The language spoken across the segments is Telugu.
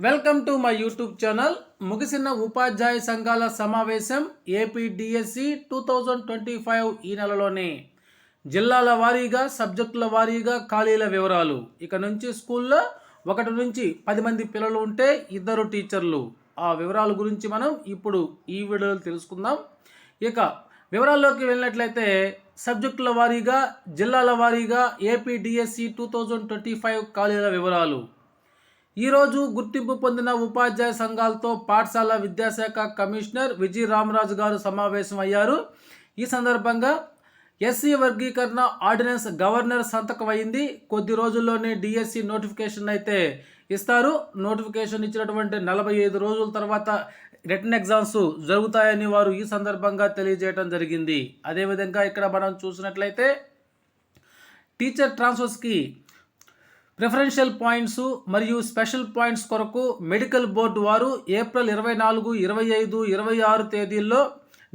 Welcome to my YouTube channel. ముగిసిన ఉపాధ్యాయ సంఘాల సమావేశం ఏపీ డిఎస్సి 2025 ఈ నెలలోనే జిల్లాల వారీగా సబ్జెక్టుల వారీగా ఖాళీల వివరాలు. ఇక నుంచి స్కూల్లో 1 నుంచి 10 మంది పిల్లలు ఉంటే 2 టీచర్లు. ఆ వివరాల గురించి మనం ఇప్పుడు ఈ వీడియోలో తెలుసుకుందాం. ఇక వివరాల్లోకి వెళ్ళినట్లయితే సబ్జెక్టుల వారీగా జిల్లాల వారీగా ఏపీ డిఎస్సి 2025 ఖాళీల వివరాలు. ఈరోజు గుర్తింపు పొందిన ఉపాధ్యాయ సంఘాలతో పాఠశాల విద్యాశాఖ కమిషనర్ విజయ రామరాజు గారు సమావేశం అయ్యారు. ఈ సందర్భంగా ఎస్సీ వర్గీకరణ ఆర్డినెన్స్ గవర్నర్ సంతకం అయింది. కొద్ది రోజుల్లోనే డిఎస్సి నోటిఫికేషన్ అయితే ఇస్తారు. నోటిఫికేషన్ ఇచ్చినటువంటి 45 రోజుల తర్వాత రిటర్న్ ఎగ్జామ్స్ జరుగుతాయని వారు ఈ సందర్భంగా తెలియజేయడం జరిగింది. అదేవిధంగా ఇక్కడ మనం చూసినట్లయితే టీచర్ ట్రాన్స్ఫర్స్కి ప్రిఫరెన్షియల్ పాయింట్స్ మరియు స్పెషల్ పాయింట్స్ కొరకు మెడికల్ బోర్డు వారు ఏప్రిల్ 24, 25, 26 తేదీల్లో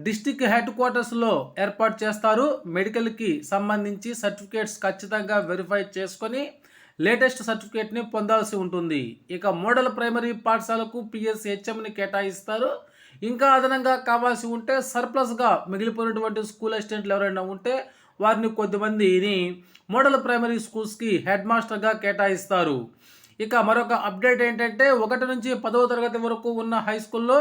డిస్టిక్ హెడ్ క్వార్టర్స్లో ఏర్పాటు చేస్తారు. మెడికల్కి సంబంధించి సర్టిఫికేట్స్ ఖచ్చితంగా వెరిఫై చేసుకొని లేటెస్ట్ సర్టిఫికేట్ని పొందాల్సి ఉంటుంది. ఇక మోడల్ ప్రైమరీ పాఠశాలకు పిఎస్హెచ్ఎంని కేటాయిస్తారు. ఇంకా అదనంగా కావాల్సి ఉంటే సర్ప్లస్గా మిగిలిపోయినటువంటి స్కూల్ అసిస్టెంట్లు ఎవరైనా ఉంటే వారిని కొద్దిమందిని మోడల్ ప్రైమరీ స్కూల్స్కి హెడ్ మాస్టర్గా కేటాయిస్తారు. ఇక మరొక అప్డేట్ ఏంటంటే 1 నుంచి 10వ తరగతి వరకు ఉన్న హై స్కూల్లో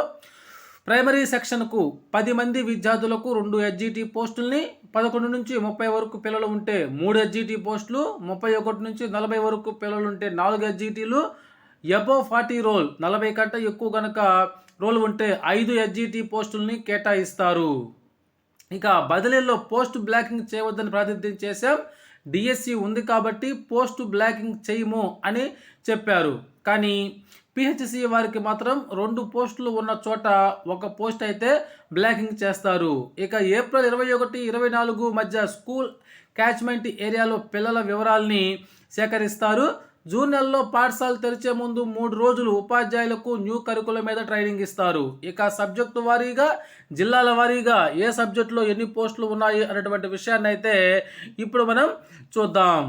ప్రైమరీ సెక్షన్కు 10 మంది విద్యార్థులకు 2 హెచ్జిటి పోస్టుల్ని, 11 నుంచి 30 వరకు పిల్లలు ఉంటే 3 హెచ్జిటి పోస్టులు, 31 నుంచి 40 వరకు పిల్లలు ఉంటే 4 హెచ్జిటీలు, అబోవ్ 40 రోల్ 40 కంటే ఎక్కువ కనుక రోల్ ఉంటే 5 హెచ్జిటి పోస్టుల్ని కేటాయిస్తారు. ఇక బదిలీల్లో పోస్ట్ బ్లాకింగ్ చేయవద్దని ప్రాతినిధ్యం చేశాం. డిఎస్సి ఉంది కాబట్టి పోస్ట్ బ్లాకింగ్ చేయము అని చెప్పారు. కానీ పిహెచ్సి వారికి మాత్రం 2 పోస్టులు ఉన్న చోట 1 పోస్ట్ అయితే బ్లాకింగ్ చేస్తారు. ఇక ఏప్రిల్ 21, 24 మధ్య స్కూల్ క్యాచ్మెంట్ ఏరియాలో పిల్లల వివరాల్ని సేకరిస్తారు. జూన్ నెలలో పాఠశాలలు తెరిచే ముందు 3 రోజులు ఉపాధ్యాయులకు న్యూ కరికులం మీద ట్రైనింగ్ ఇస్తారు. ఇక సబ్జెక్టు వారీగా జిల్లాల వారీగా ఏ సబ్జెక్టులో ఎన్ని పోస్టులు ఉన్నాయి అనేటువంటి విషయాన్ని అయితే ఇప్పుడు మనం చూద్దాం.